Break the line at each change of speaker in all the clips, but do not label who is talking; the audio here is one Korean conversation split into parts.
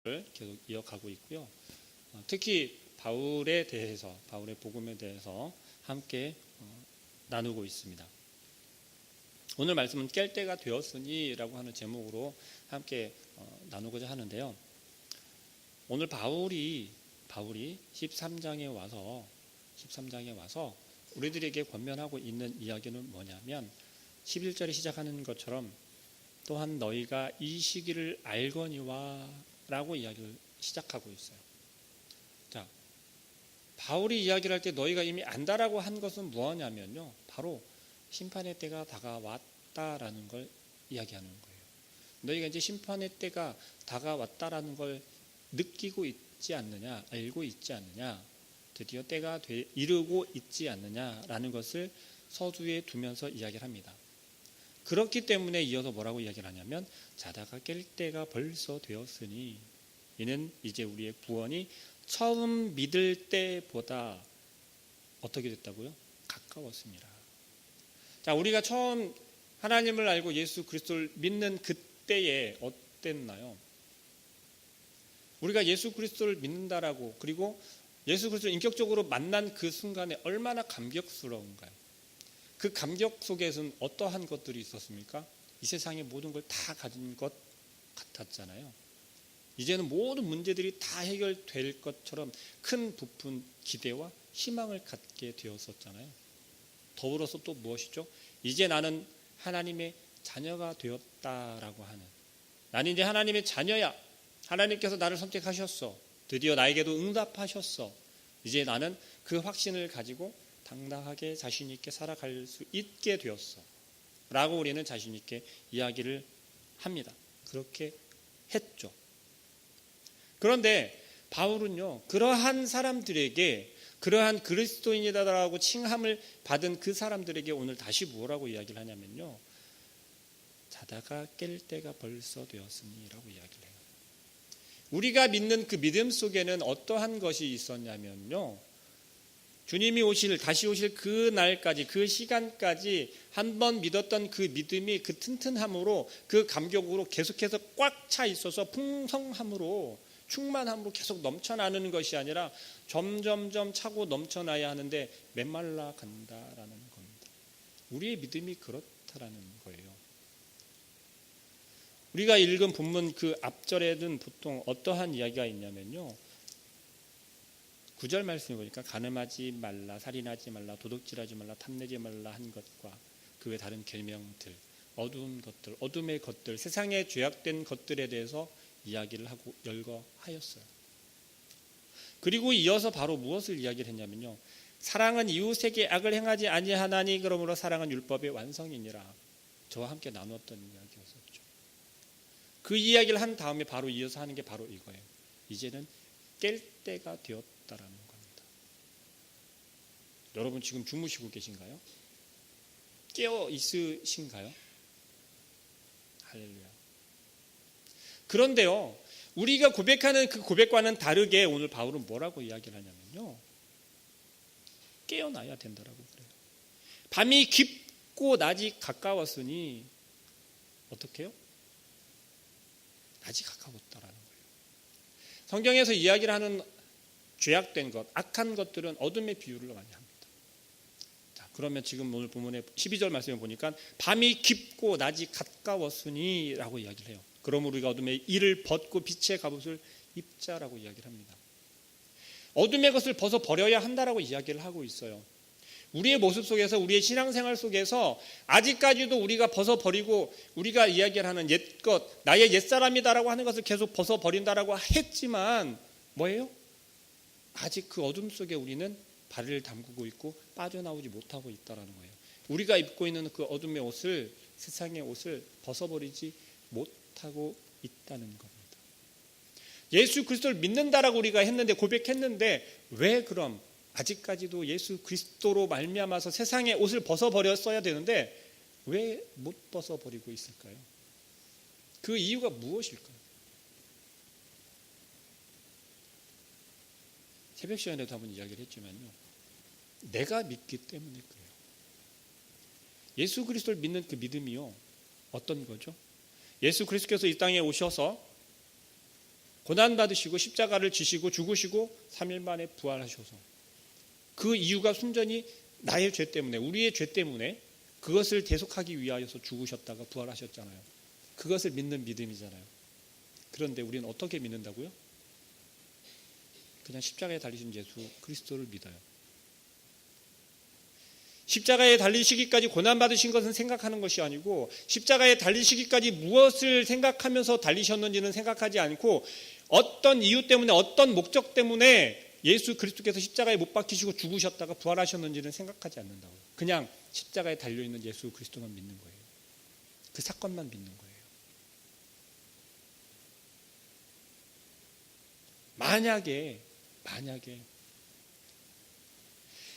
계속 이어가고 있고요. 특히 바울의 복음에 대해서 함께 나누고 있습니다. 오늘 말씀은 깰 때가 되었으니 라고 하는 제목으로 함께 나누고자 하는데요. 오늘 바울이 13장에 와서 우리들에게 권면하고 있는 이야기는 뭐냐면 11절에 시작하는 것처럼 또한 너희가 이 시기를 알거니와 라고 이야기를 시작하고 있어요. 자, 바울이 이야기를 할 때 너희가 이미 안다라고 한 것은 무엇냐면요, 바로 심판의 때가 다가왔다라는 걸 이야기하는 거예요. 너희가 이제 심판의 때가 다가왔다라는 걸 느끼고 있지 않느냐, 알고 있지 않느냐, 드디어 때가 이르고 있지 않느냐라는 것을 서두에 두면서 이야기를 합니다. 그렇기 때문에 이어서 뭐라고 이야기를 하냐면 자다가 깰 때가 벌써 되었으니 이는 이제 우리의 구원이 처음 믿을 때보다 어떻게 됐다고요? 가까웠습니다. 자, 우리가 처음 하나님을 알고 예수 그리스도를 믿는 그때에 어땠나요? 우리가 예수 그리스도를 믿는다라고, 그리고 예수 그리스도를 인격적으로 만난 그 순간에 얼마나 감격스러운가요? 그 감격 속에서는 어떠한 것들이 있었습니까? 이 세상의 모든 걸 다 가진 것 같았잖아요. 이제는 모든 문제들이 다 해결될 것처럼 큰 부푼 기대와 희망을 갖게 되었었잖아요. 더불어서 또 무엇이죠? 이제 나는 하나님의 자녀가 되었다라고 하는, 나는 이제 하나님의 자녀야. 하나님께서 나를 선택하셨어. 드디어 나에게도 응답하셨어. 이제 나는 그 확신을 가지고 당당하게 자신 있게 살아갈 수 있게 되었어 라고 우리는 자신 있게 이야기를 합니다. 그렇게 했죠. 그런데 바울은요, 그러한 사람들에게, 그러한 그리스도인이다라고 칭함을 받은 그 사람들에게 오늘 다시 뭐라고 이야기를 하냐면요, 자다가 깰 때가 벌써 되었으니 라고 이야기를 해요. 우리가 믿는 그 믿음 속에는 어떠한 것이 있었냐면요, 주님이 다시 오실 그 날까지, 그 시간까지 한번 믿었던 그 믿음이 그 튼튼함으로, 그 감격으로 계속해서 꽉 차 있어서 풍성함으로, 충만함으로 계속 넘쳐나는 것이 아니라 점점점 차고 넘쳐나야 하는데 메말라 간다라는 겁니다. 우리의 믿음이 그렇다라는 거예요. 우리가 읽은 본문 그 앞절에는 보통 어떠한 이야기가 있냐면요, 9절 말씀을 보니까 간음하지 말라, 살인하지 말라, 도둑질하지 말라, 탐내지 말라 한 것과 그 외 다른 계명들, 어두운 것들, 어둠의 것들, 세상에 죄악된 것들에 대해서 이야기를 하고 열거하였어요. 그리고 이어서 바로 무엇을 이야기를 했냐면요, 사랑은 이웃에게 악을 행하지 아니하나니 그러므로 사랑은 율법의 완성이니라. 저와 함께 나누었던 이야기였었죠. 그 이야기를 한 다음에 바로 이어서 하는 게 바로 이거예요. 이제는 깰 때가 되었다라는 겁니다. 여러분 지금 주무시고 계신가요? 깨어 있으신가요? 할렐루야. 그런데요, 우리가 고백하는 그 고백과는 다르게 오늘 바울은 뭐라고 이야기를 하냐면요, 깨어나야 된다라고 그래요. 밤이 깊고 낮이 가까웠으니 어떻게 해요? 낮이 가까웠다라는 거예요. 성경에서 이야기를 하는 죄악된 것, 악한 것들은 어둠의 비유를 많이 합니다. 자, 그러면 지금 오늘 본문의 12절 말씀을 보니까 밤이 깊고 낮이 가까웠으니 라고 이야기를 해요. 그러므로 우리가 어둠의 일을 벗고 빛의 갑옷을 입자라고 이야기를 합니다. 어둠의 것을 벗어버려야 한다라고 이야기를 하고 있어요. 우리의 모습 속에서, 우리의 신앙생활 속에서 아직까지도 우리가 벗어버리고, 우리가 이야기를 하는 옛것, 나의 옛사람이다라고 하는 것을 계속 벗어버린다라고 했지만 뭐예요? 아직 그 어둠 속에 우리는 발을 담그고 있고 빠져나오지 못하고 있다라는 거예요. 우리가 입고 있는 그 어둠의 옷을, 세상의 옷을 벗어버리지 못하고 있다는 겁니다. 예수 그리스도를 믿는다라고 우리가 했는데, 고백했는데, 왜 그럼 아직까지도 예수 그리스도로 말미암아서 세상의 옷을 벗어버렸어야 되는데 왜 못 벗어버리고 있을까요? 그 이유가 무엇일까요? 새벽 시간에도 한번 이야기를 했지만요, 내가 믿기 때문에 그래요. 예수 그리스도를 믿는 그 믿음이요, 어떤 거죠? 예수 그리스도께서 이 땅에 오셔서 고난받으시고 십자가를 지시고 죽으시고 3일 만에 부활하셔서 그 이유가 순전히 나의 죄 때문에, 우리의 죄 때문에 그것을 대속하기 위하여서 죽으셨다가 부활하셨잖아요. 그것을 믿는 믿음이잖아요. 그런데 우리는 어떻게 믿는다고요? 그냥 십자가에 달리신 예수 그리스도를 믿어요. 십자가에 달리시기까지 고난받으신 것은 생각하는 것이 아니고, 십자가에 달리시기까지 무엇을 생각하면서 달리셨는지는 생각하지 않고, 어떤 이유 때문에, 어떤 목적 때문에 예수 그리스도께서 십자가에 못 박히시고 죽으셨다가 부활하셨는지는 생각하지 않는다고요. 그냥 십자가에 달려있는 예수 그리스도만 믿는 거예요. 그 사건만 믿는 거예요. 만약에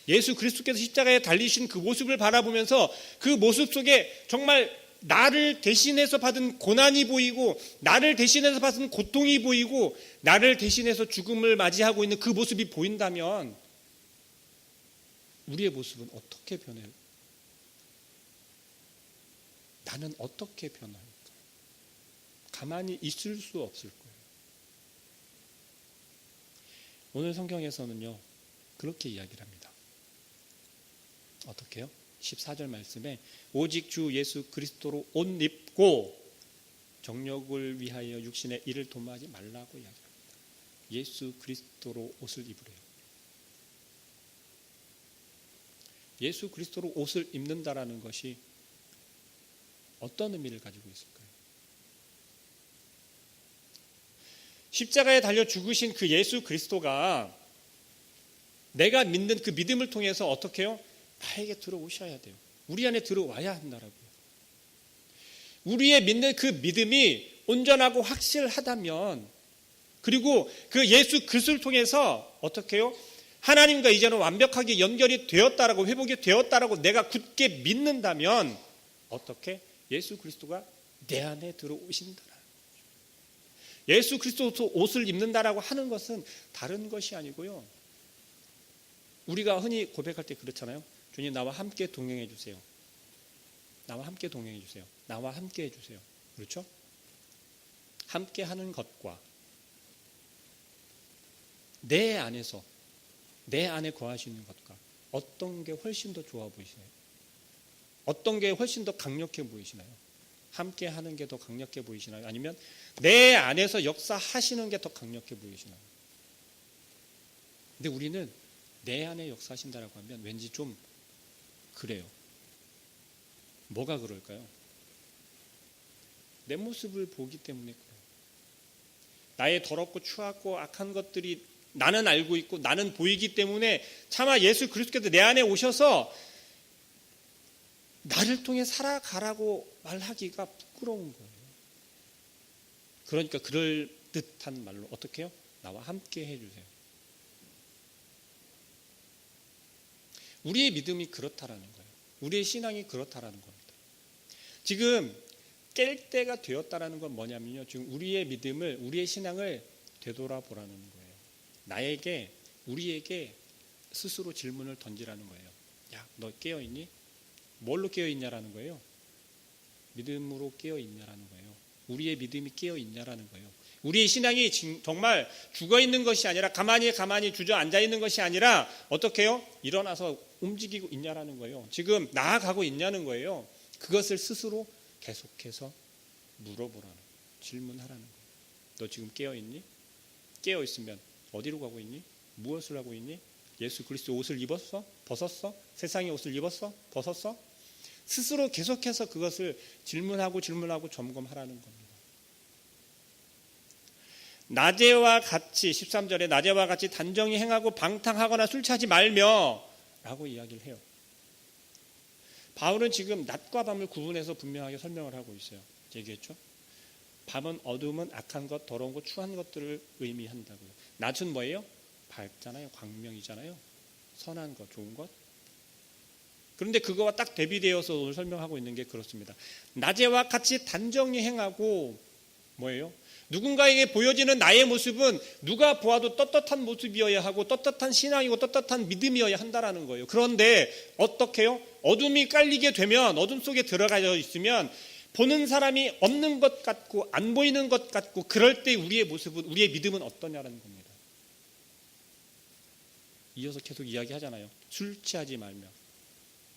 예수 그리스도께서 십자가에 달리신 그 모습을 바라보면서 그 모습 속에 정말 나를 대신해서 받은 고난이 보이고, 나를 대신해서 받은 고통이 보이고, 나를 대신해서 죽음을 맞이하고 있는 그 모습이 보인다면 우리의 모습은 어떻게 변해요? 나는 어떻게 변할까? 가만히 있을 수 없을 거예요. 오늘 성경에서는요, 그렇게 이야기를 합니다. 어떻게요? 14절 말씀에 오직 주 예수 그리스도로 옷 입고 정욕을 위하여 육신의 일을 도모하지 말라고 이야기합니다. 예수 그리스도로 옷을 입으래요. 예수 그리스도로 옷을 입는다라는 것이 어떤 의미를 가지고 있을까요? 십자가에 달려 죽으신 그 예수 그리스도가 내가 믿는 그 믿음을 통해서 어떻게 해요? 나에게 들어오셔야 돼요. 우리 안에 들어와야 한다라고요. 우리의 믿는 그 믿음이 온전하고 확실하다면, 그리고 그 예수 그리스도를 통해서 어떻게 해요? 하나님과 이제는 완벽하게 연결이 되었다라고, 회복이 되었다라고 내가 굳게 믿는다면 어떻게? 예수 그리스도가 내 안에 들어오신다. 예수 그리스도 옷을 입는다라고 하는 것은 다른 것이 아니고요. 우리가 흔히 고백할 때 그렇잖아요. 주님, 나와 함께 동행해 주세요. 나와 함께 동행해 주세요. 나와 함께 해주세요. 그렇죠? 함께 하는 것과 내 안에서, 내 안에 거하시는 것과 어떤 게 훨씬 더 좋아 보이시나요? 어떤 게 훨씬 더 강력해 보이시나요? 함께 하는 게 더 강력해 보이시나요? 아니면 내 안에서 역사하시는 게 더 강력해 보이시나요? 근데 우리는 내 안에 역사하신다라고 하면 왠지 좀 그래요. 뭐가 그럴까요? 내 모습을 보기 때문에 그래요. 나의 더럽고 추하고 악한 것들이 나는 알고 있고 나는 보이기 때문에 차마 예수 그리스도께서 내 안에 오셔서 나를 통해 살아가라고 말하기가 부끄러운 거예요. 그러니까 그럴 듯한 말로 어떻게 해요? 나와 함께 해주세요. 우리의 믿음이 그렇다라는 거예요. 우리의 신앙이 그렇다라는 겁니다. 지금 깰 때가 되었다라는 건 뭐냐면요. 지금 우리의 믿음을, 우리의 신앙을 되돌아보라는 거예요. 나에게, 우리에게 스스로 질문을 던지라는 거예요. 야, 너 깨어있니? 뭘로 깨어있냐라는 거예요. 믿음으로 깨어있냐라는 거예요. 우리의 믿음이 깨어있냐라는 거예요. 우리의 신앙이 정말 죽어있는 것이 아니라 가만히 주저앉아 있는 것이 아니라 어떻게 해요? 일어나서 움직이고 있냐라는 거예요. 지금 나아가고 있냐는 거예요. 그것을 스스로 계속해서 물어보라는 거예요. 질문하라는 거예요. 너 지금 깨어있니? 깨어있으면 어디로 가고 있니? 무엇을 하고 있니? 예수 그리스도 옷을 입었어? 벗었어? 세상의 옷을 입었어? 벗었어? 스스로 계속해서 그것을 질문하고 점검하라는 겁니다. 낮에와 같이 13절에 낮에와 같이 단정히 행하고 방탕하거나 술 취하지 말며 라고 이야기를 해요. 바울은 지금 낮과 밤을 구분해서 분명하게 설명을 하고 있어요. 얘기했죠? 밤은 어두움은 악한 것, 더러운 것, 추한 것들을 의미한다고요. 낮은 뭐예요? 밝잖아요. 광명이잖아요. 선한 것, 좋은 것. 그런데 그거와 딱 대비되어서 오늘 설명하고 있는 게 그렇습니다. 낮에와 같이 단정히 행하고 뭐예요? 누군가에게 보여지는 나의 모습은 누가 보아도 떳떳한 모습이어야 하고 떳떳한 신앙이고 떳떳한 믿음이어야 한다라는 거예요. 그런데 어떻게 해요? 어둠이 깔리게 되면, 어둠 속에 들어가 있으면 보는 사람이 없는 것 같고 안 보이는 것 같고 그럴 때 우리의 모습은, 우리의 믿음은 어떠냐라는 겁니다. 이어서 계속 이야기하잖아요. 술 취하지 말며,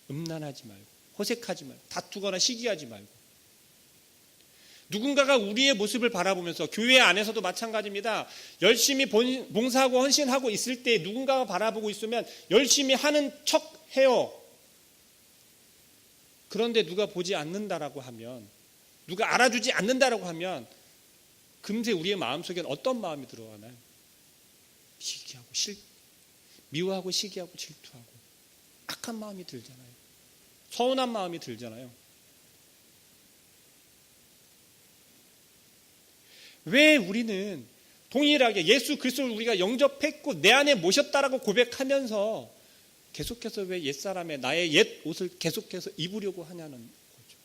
음란하지 말고, 호색하지 말고, 다투거나 시기하지 말고. 누군가가 우리의 모습을 바라보면서, 교회 안에서도 마찬가지입니다. 열심히 봉사하고 헌신하고 있을 때 누군가가 바라보고 있으면 열심히 하는 척 해요. 그런데 누가 보지 않는다라고 하면, 누가 알아주지 않는다라고 하면 금세 우리의 마음속에는 어떤 마음이 들어가나요? 시기하고 미워하고 시기하고 질투하고 악한 마음이 들잖아요. 서운한 마음이 들잖아요. 왜 우리는 동일하게 예수 그리스도를 우리가 영접했고 내 안에 모셨다라고 고백하면서 계속해서 왜 옛사람의 나의 옛 옷을 계속해서 입으려고 하냐는 거죠.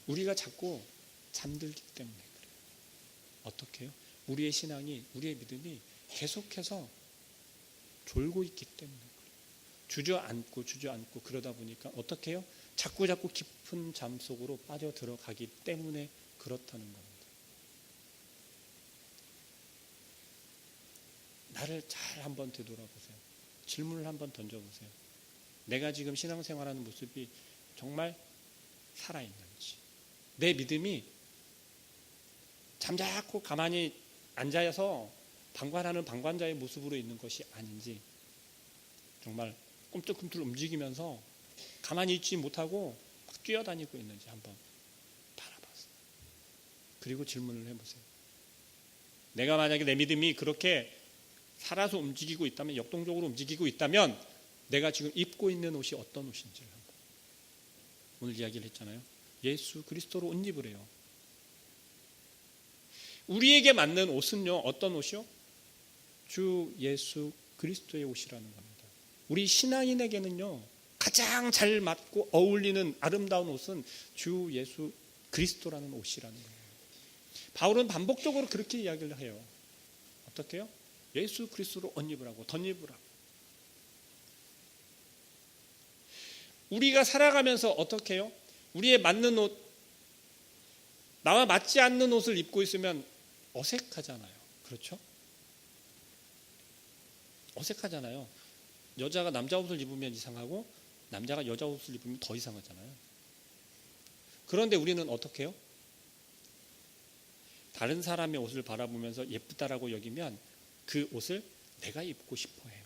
우리가 자꾸 잠들기 때문에 그래요. 어떻게 해요? 우리의 신앙이, 우리의 믿음이 계속해서 졸고 있기 때문에 그래요. 주저앉고 그러다 보니까 어떻게 해요? 자꾸 깊은 잠 속으로 빠져 들어가기 때문에 그렇다는 겁니다. 나를 잘 한번 되돌아보세요. 질문을 한번 던져보세요. 내가 지금 신앙생활하는 모습이 정말 살아있는지, 내 믿음이 잠자코 가만히 앉아서 방관하는 방관자의 모습으로 있는 것이 아닌지, 정말 꿈틀꿈틀 움직이면서 가만히 있지 못하고 막 뛰어다니고 있는지 한번 바라봤어요. 그리고 질문을 해보세요. 내가 만약에 내 믿음이 그렇게 살아서 움직이고 있다면, 역동적으로 움직이고 있다면 내가 지금 입고 있는 옷이 어떤 옷인지를 한번, 오늘 이야기를 했잖아요. 예수 그리스도로 옷 입으래요. 우리에게 맞는 옷은요, 어떤 옷이요? 주 예수 그리스도의 옷이라는 겁니다. 우리 신앙인에게는요, 가장 잘 맞고 어울리는 아름다운 옷은 주 예수 그리스도라는 옷이라는 거예요. 바울은 반복적으로 그렇게 이야기를 해요. 어떻게 해요? 예수 그리스도로 옷 입으라고, 덧입으라고. 우리가 살아가면서 어떻게 해요? 우리의 맞는 옷, 나와 맞지 않는 옷을 입고 있으면 어색하잖아요. 그렇죠? 어색하잖아요. 여자가 남자 옷을 입으면 이상하고 남자가 여자 옷을 입으면 더 이상하잖아요. 그런데 우리는 어떻게 해요? 다른 사람의 옷을 바라보면서 예쁘다라고 여기면 그 옷을 내가 입고 싶어 해요.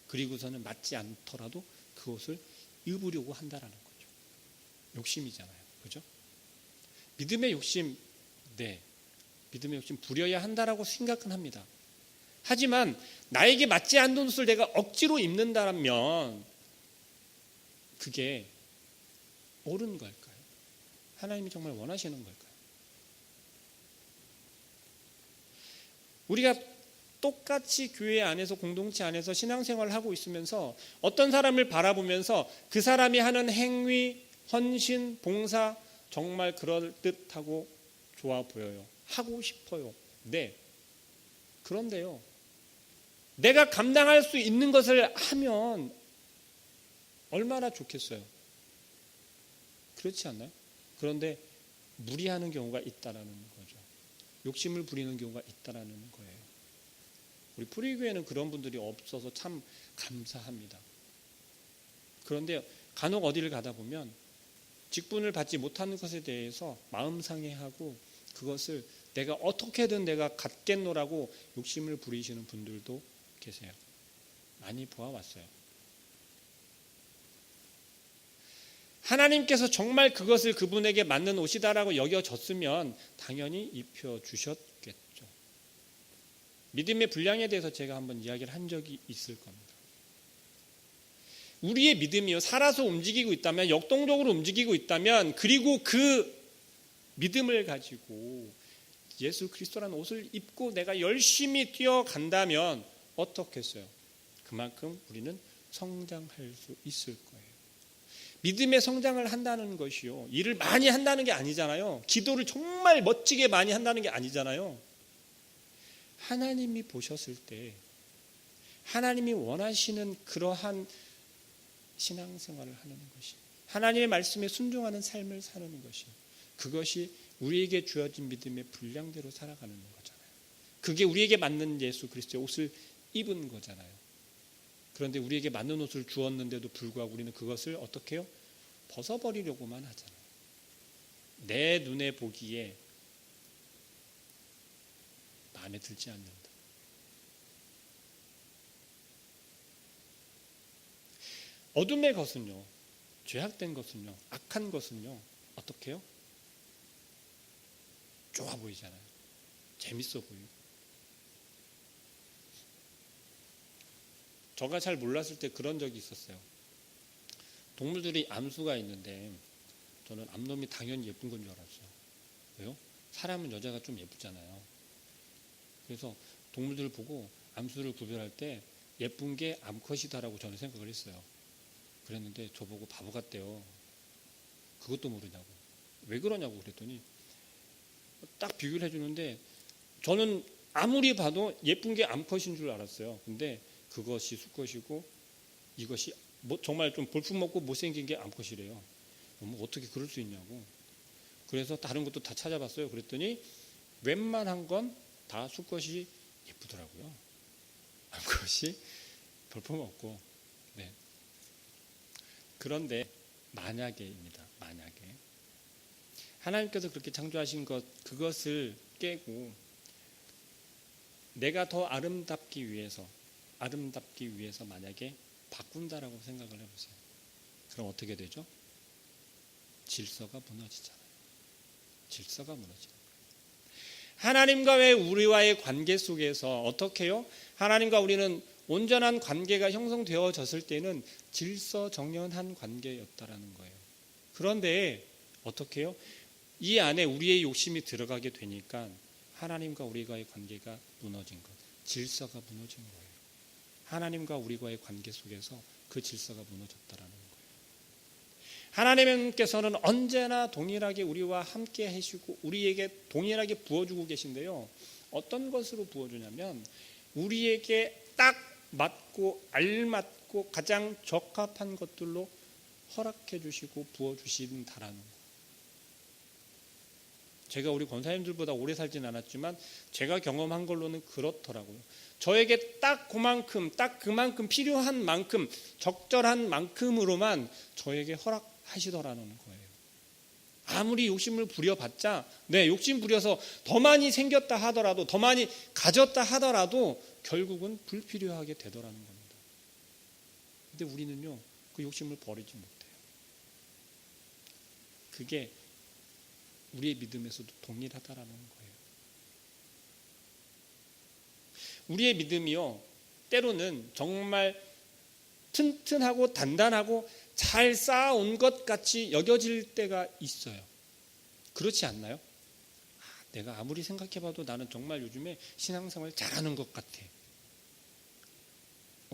그리고서는 맞지 않더라도 그 옷을 입으려고 한다라는 거죠. 욕심이잖아요. 그죠? 믿음의 욕심, 네. 믿음의 욕심 부려야 한다라고 생각은 합니다. 하지만 나에게 맞지 않는 옷을 내가 억지로 입는다면 그게 옳은 걸까요? 하나님이 정말 원하시는 걸까요? 우리가 똑같이 교회 안에서, 공동체 안에서 신앙생활을 하고 있으면서 어떤 사람을 바라보면서 그 사람이 하는 행위, 헌신, 봉사 정말 그럴듯하고 좋아 보여요. 하고 싶어요. 네. 그런데요, 내가 감당할 수 있는 것을 하면 얼마나 좋겠어요. 그렇지 않나요? 그런데 무리하는 경우가 있다라는 거죠. 욕심을 부리는 경우가 있다라는 거예요. 우리 프리교회는 그런 분들이 없어서 참 감사합니다. 그런데 간혹 어디를 가다 보면 직분을 받지 못하는 것에 대해서 마음 상해하고 그것을 내가 어떻게든 내가 갖겠노라고 욕심을 부리시는 분들도 계세요. 많이 보아왔어요. 하나님께서 정말 그것을 그분에게 맞는 옷이다라고 여겨졌으면 당연히 입혀주셨겠죠. 믿음의 분량에 대해서 제가 한번 이야기를 한 적이 있을 겁니다. 우리의 믿음이요, 살아서 움직이고 있다면, 역동적으로 움직이고 있다면, 그리고 그 믿음을 가지고 예수 그리스도라는 옷을 입고 내가 열심히 뛰어간다면 어떻겠어요? 그만큼 우리는 성장할 수 있을 거예요. 믿음의 성장을 한다는 것이요, 일을 많이 한다는 게 아니잖아요. 기도를 정말 멋지게 많이 한다는 게 아니잖아요. 하나님이 보셨을 때 하나님이 원하시는 그러한 신앙생활을 하는 것이, 하나님의 말씀에 순종하는 삶을 사는 것이, 그것이 우리에게 주어진 믿음의 분량대로 살아가는 거잖아요. 그게 우리에게 맞는 예수 그리스도의 옷을 입은 거잖아요. 그런데 우리에게 맞는 옷을 주었는데도 불구하고 우리는 그것을 어떻게 해요? 벗어버리려고만 하잖아요. 내 눈에 보기에 마음에 들지 않는다. 어둠의 것은요, 죄악된 것은요, 악한 것은요, 어떻게 해요? 좋아 보이잖아요. 재밌어 보이고. 제가 잘 몰랐을 때 그런 적이 있었어요. 동물들이 암수가 있는데 저는 암놈이 당연히 예쁜 건 줄 알았어요. 왜요? 사람은 여자가 좀 예쁘잖아요. 그래서 동물들을 보고 암수를 구별할 때 예쁜 게 암컷이다라고 저는 생각을 했어요. 그랬는데 저보고 바보 같대요. 그것도 모르냐고. 왜 그러냐고 그랬더니 딱 비교를 해주는데 저는 아무리 봐도 예쁜 게 암컷인 줄 알았어요. 근데 그것이 수컷이고 이것이 정말 좀 볼품없고 못생긴 게 암컷이래요. 어떻게 그럴 수 있냐고. 그래서 다른 것도 다 찾아봤어요. 그랬더니 웬만한 건 다 수컷이 예쁘더라고요. 암컷이 볼품없고. 네. 그런데 만약에입니다. 만약에 하나님께서 그렇게 창조하신 것, 그것을 깨고 내가 더 아름답기 위해서 만약에 바꾼다라고 생각을 해보세요. 그럼 어떻게 되죠? 질서가 무너지잖아요. 질서가 무너지는 거예요. 하나님과의 우리와의 관계 속에서 어떻게 해요? 하나님과 우리는 온전한 관계가 형성되어졌을 때는 질서정연한 관계였다라는 거예요. 그런데 어떻게 해요? 이 안에 우리의 욕심이 들어가게 되니까 하나님과 우리와의 관계가 무너진 것, 질서가 무너진 거예요. 하나님과 우리와의 관계 속에서 그 질서가 무너졌다라는 거예요. 하나님께서는 언제나 동일하게 우리와 함께 하시고 우리에게 동일하게 부어주고 계신데요. 어떤 것으로 부어주냐면 우리에게 딱 맞고 알맞고 가장 적합한 것들로 허락해 주시고 부어주신다라는 거예요. 제가 우리 권사님들보다 오래 살진 않았지만 제가 경험한 걸로는 그렇더라고요. 저에게 딱 그만큼 필요한 만큼 적절한 만큼으로만 저에게 허락하시더라는 거예요. 아무리 욕심을 부려봤자 욕심 부려서 더 많이 생겼다 하더라도 더 많이 가졌다 하더라도 결국은 불필요하게 되더라는 겁니다. 근데 우리는요 그 욕심을 버리지 못해요. 그게 우리의 믿음에서도 동일하다라는 거예요. 우리의 믿음이요 때로는 정말 튼튼하고 단단하고 잘 쌓아온 것 같이 여겨질 때가 있어요. 그렇지 않나요? 내가 아무리 생각해봐도 나는 정말 요즘에 신앙생활 잘하는 것 같아.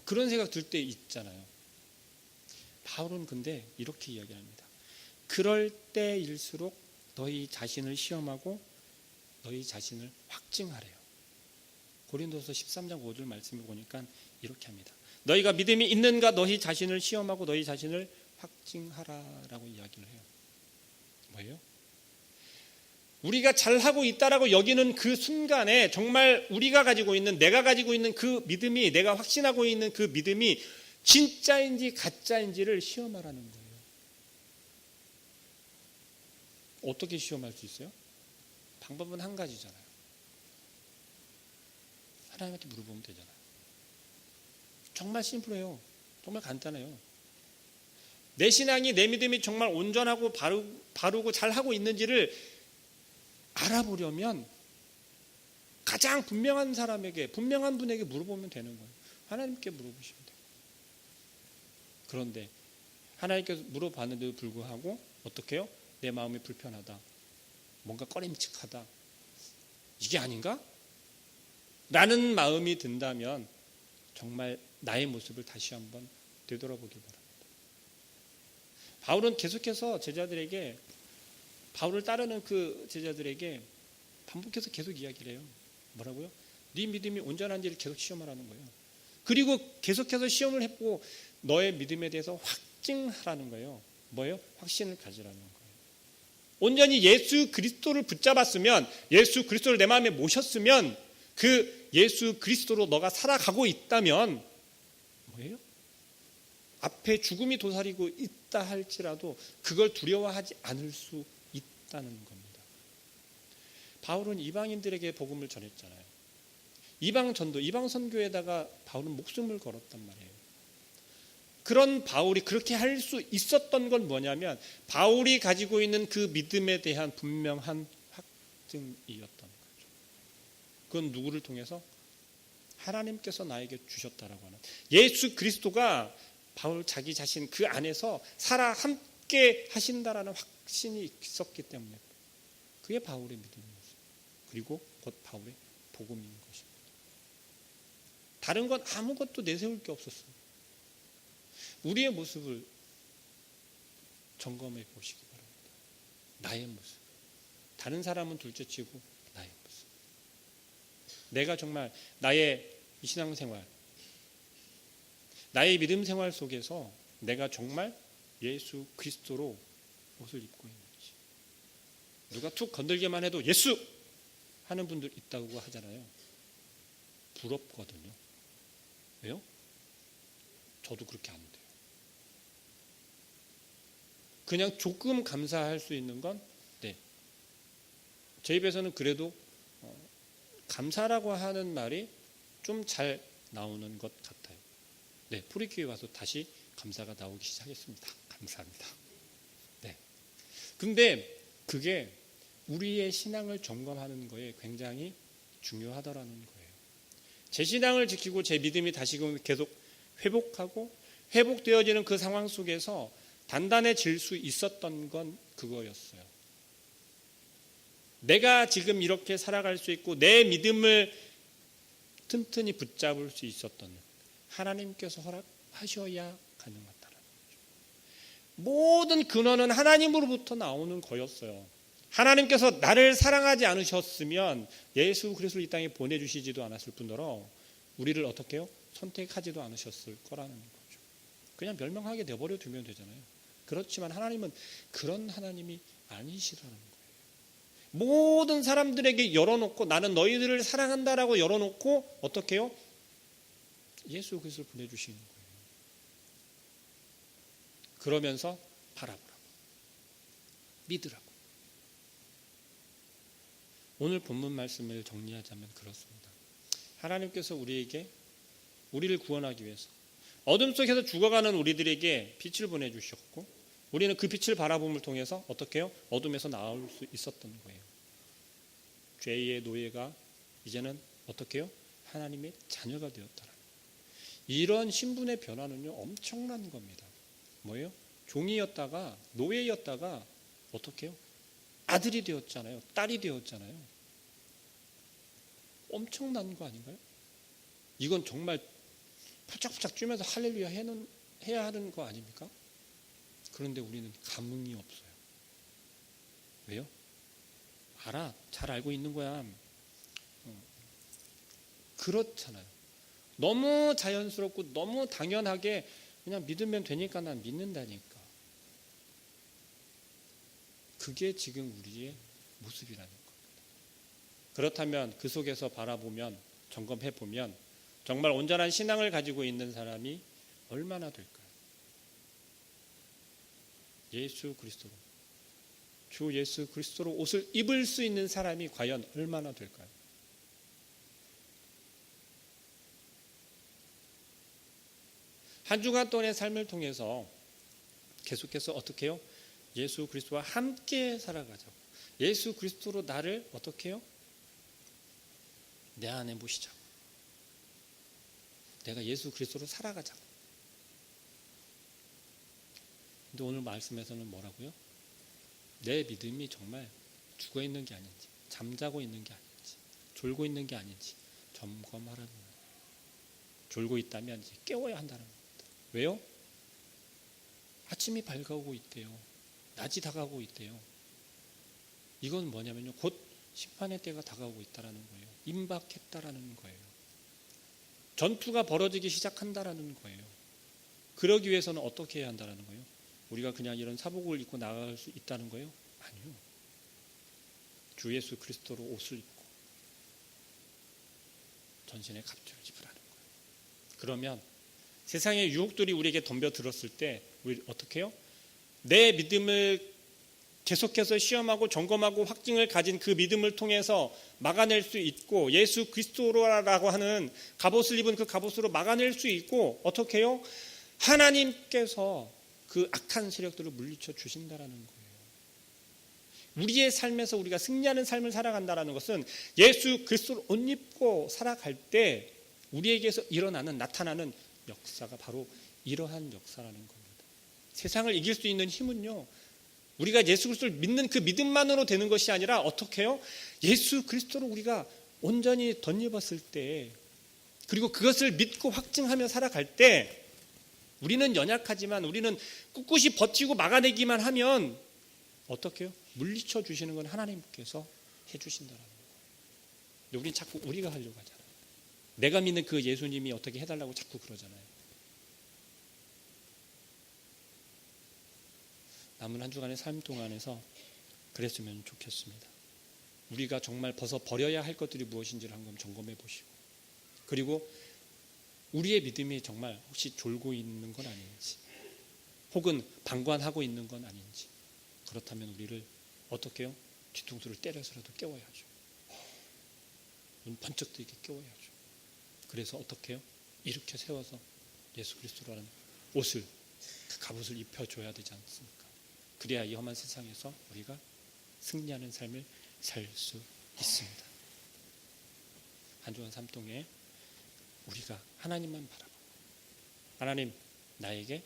그런 생각 들 때 있잖아요. 바울은 근데 이렇게 이야기합니다. 그럴 때일수록 너희 자신을 시험하고 너희 자신을 확증하래요. 고린도서 13장 5절 말씀을 보니까 이렇게 합니다. 너희가 믿음이 있는가 너희 자신을 시험하고 너희 자신을 확증하라라고 이야기를 해요. 뭐예요? 우리가 잘하고 있다라고 여기는 그 순간에 정말 우리가 가지고 있는 내가 가지고 있는 그 믿음이 내가 확신하고 있는 그 믿음이 진짜인지 가짜인지를 시험하라는 거예요. 어떻게 시험할 수 있어요? 방법은 한 가지잖아요. 하나님한테 물어보면 되잖아요. 정말 심플해요. 정말 간단해요. 내 신앙이 내 믿음이 정말 온전하고 바르고 잘하고 있는지를 알아보려면 가장 분명한 사람에게 분명한 분에게 물어보면 되는 거예요. 하나님께 물어보시면 돼요. 그런데 하나님께서 물어봤는데도 불구하고 어떻게 해요? 내 마음이 불편하다. 뭔가 꺼림칙하다. 이게 아닌가? 라는 마음이 든다면 정말 나의 모습을 다시 한번 되돌아보길 바랍니다. 바울은 계속해서 제자들에게 바울을 따르는 그 제자들에게 반복해서 계속 이야기를 해요. 뭐라고요? 네 믿음이 온전한지를 계속 시험하라는 거예요. 그리고 계속해서 시험을 해보고 너의 믿음에 대해서 확증하라는 거예요. 뭐예요? 확신을 가지라는 거예요. 온전히 예수 그리스도를 붙잡았으면, 예수 그리스도를 내 마음에 모셨으면, 그 예수 그리스도로 너가 살아가고 있다면 뭐예요? 앞에 죽음이 도사리고 있다 할지라도 그걸 두려워하지 않을 수 있다는 겁니다. 바울은 이방인들에게 복음을 전했잖아요. 이방 전도, 이방 선교에다가 바울은 목숨을 걸었단 말이에요. 그런 바울이 그렇게 할 수 있었던 건 뭐냐면 바울이 가지고 있는 그 믿음에 대한 분명한 확증이었던 거죠. 그건 누구를 통해서? 하나님께서 나에게 주셨다라고 하는 예수 그리스도가 바울 자기 자신 그 안에서 살아 함께 하신다라는 확신이 있었기 때문에 그게 바울의 믿음이었어요. 그리고 곧 바울의 복음인 것입니다. 다른 건 아무것도 내세울 게 없었어요. 우리의 모습을 점검해 보시기 바랍니다. 나의 모습. 다른 사람은 둘째치고 나의 모습. 내가 정말 나의 신앙생활, 나의 믿음 생활 속에서 내가 정말 예수 그리스도로 옷을 입고 있는지. 누가 툭 건들기만 해도 예수! 하는 분들 있다고 하잖아요. 부럽거든요. 왜요? 저도 그렇게 안 돼요. 그냥 조금 감사할 수 있는 건 네. 제 입에서는 그래도 감사라고 하는 말이 좀 잘 나오는 것 같아요. 네, 프리큐에 와서 다시 감사가 나오기 시작했습니다. 감사합니다. 네. 근데 그게 우리의 신앙을 점검하는 거에 굉장히 중요하다라는 거예요. 제 신앙을 지키고 제 믿음이 다시금 계속 회복하고 회복되어지는 그 상황 속에서 단단해질 수 있었던 건 그거였어요. 내가 지금 이렇게 살아갈 수 있고 내 믿음을 튼튼히 붙잡을 수 있었던 하나님께서 허락하셔야 가능하다는 거죠. 모든 근원은 하나님으로부터 나오는 거였어요. 하나님께서 나를 사랑하지 않으셨으면 예수 그리스도를 이 땅에 보내주시지도 않았을 뿐더러 우리를 어떻게 해요? 선택하지도 않으셨을 거라는 거죠. 그냥 멸망하게 내버려 두면 되잖아요. 그렇지만 하나님은 그런 하나님이 아니시라는 거예요. 모든 사람들에게 열어놓고 나는 너희들을 사랑한다라고 열어놓고 어떻게 해요? 예수 그리스도를 보내주시는 거예요. 그러면서 바라보라고. 믿으라고. 오늘 본문 말씀을 정리하자면 그렇습니다. 하나님께서 우리를 구원하기 위해서 어둠 속에서 죽어가는 우리들에게 빛을 보내주셨고 우리는 그 빛을 바라봄을 통해서 어떻게 해요? 어둠에서 나올 수 있었던 거예요. 죄의 노예가 이제는 어떻게 해요? 하나님의 자녀가 되었다라는 이런 신분의 변화는요 엄청난 겁니다. 뭐예요? 종이었다가 노예였다가 어떻게 해요? 아들이 되었잖아요. 딸이 되었잖아요. 엄청난 거 아닌가요? 이건 정말 펄짝펄짝 뛰면서 할렐루야 해야 하는 거 아닙니까? 그런데 우리는 감흥이 없어요. 왜요? 알아. 잘 알고 있는 거야. 그렇잖아요. 너무 자연스럽고 너무 당연하게 그냥 믿으면 되니까 난 믿는다니까. 그게 지금 우리의 모습이라는 겁니다. 그렇다면 그 속에서 바라보면 점검해보면 정말 온전한 신앙을 가지고 있는 사람이 얼마나 될까요? 예수 그리스도로 주 예수 그리스도로 옷을 입을 수 있는 사람이 과연 얼마나 될까요? 한 주간 동안의 삶을 통해서 계속해서 어떻게 해요? 예수 그리스도와 함께 살아가자고. 예수 그리스도로 나를 어떻게 해요? 내 안에 모시자고. 내가 예수 그리스도로 살아가자고. 근데 오늘 말씀에서는 뭐라고요? 내 믿음이 정말 죽어 있는 게 아닌지, 잠자고 있는 게 아닌지, 졸고 있는 게 아닌지 점검하라는 거예요. 졸고 있다면 이제 깨워야 한다는 겁니다. 왜요? 아침이 밝아오고 있대요. 낮이 다가오고 있대요. 이건 뭐냐면요, 곧 심판의 때가 다가오고 있다라는 거예요. 임박했다라는 거예요. 전투가 벌어지기 시작한다라는 거예요. 그러기 위해서는 어떻게 해야 한다라는 거예요? 우리가 그냥 이런 사복을 입고 나갈 수 있다는 거예요? 아니요. 주 예수 그리스도로 옷을 입고 전신에 갑주를 지불하는 거예요. 그러면 세상의 유혹들이 우리에게 덤벼들었을 때 우리 어떻게 해요? 내 믿음을 계속해서 시험하고 점검하고 확증을 가진 그 믿음을 통해서 막아낼 수 있고, 예수 그리스도라고 하는 갑옷을 입은 그 갑옷으로 막아낼 수 있고, 어떻게 해요? 하나님께서 그 악한 세력들을 물리쳐 주신다라는 거예요. 우리의 삶에서 우리가 승리하는 삶을 살아간다는 것은 예수 그리스도를 옷 입고 살아갈 때 우리에게서 나타나는 역사가 바로 이러한 역사라는 겁니다. 세상을 이길 수 있는 힘은요, 우리가 예수 그리스도를 믿는 그 믿음만으로 되는 것이 아니라 어떻게 해요? 예수 그리스도를 우리가 온전히 덧입었을 때, 그리고 그것을 믿고 확증하며 살아갈 때, 우리는 연약하지만 우리는 꿋꿋이 버티고 막아내기만 하면 어떻게 해요? 물리쳐 주시는 건 하나님께서 해주신다는 거예요. 근데 우리는 자꾸 우리가 하려고 하잖아요. 내가 믿는 그 예수님이 어떻게 해달라고 자꾸 그러잖아요. 남은 한 주간의 삶 동안에서 그랬으면 좋겠습니다. 우리가 정말 버려야 할 것들이 무엇인지를 한번 점검해 보시고, 그리고 우리의 믿음이 정말 혹시 졸고 있는 건 아닌지, 혹은 방관하고 있는 건 아닌지, 그렇다면 우리를 어떻게 해요? 뒤통수를 때려서라도 깨워야죠. 눈 번쩍 뜨게 깨워야죠. 그래서 어떻게 해요? 일으켜 세워서 예수 그리스도라는 옷을, 그 갑옷을 입혀줘야 되지 않습니까? 그래야 이 험한 세상에서 우리가 승리하는 삶을 살 수 있습니다. 한 주간 삶 동에 우리가 하나님만 바라보고, 하나님 나에게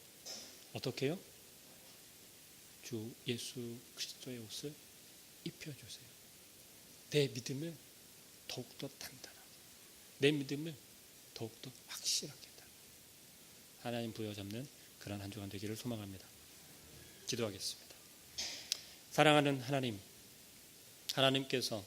어떻게 해요? 주 예수 그리스도의 옷을 입혀주세요. 내 믿음을 더욱더 단단하게, 내 믿음을 더욱더 확실하게 하나님 부여잡는 그런 한 주간 되기를 소망합니다. 기도하겠습니다. 사랑하는 하나님, 하나님께서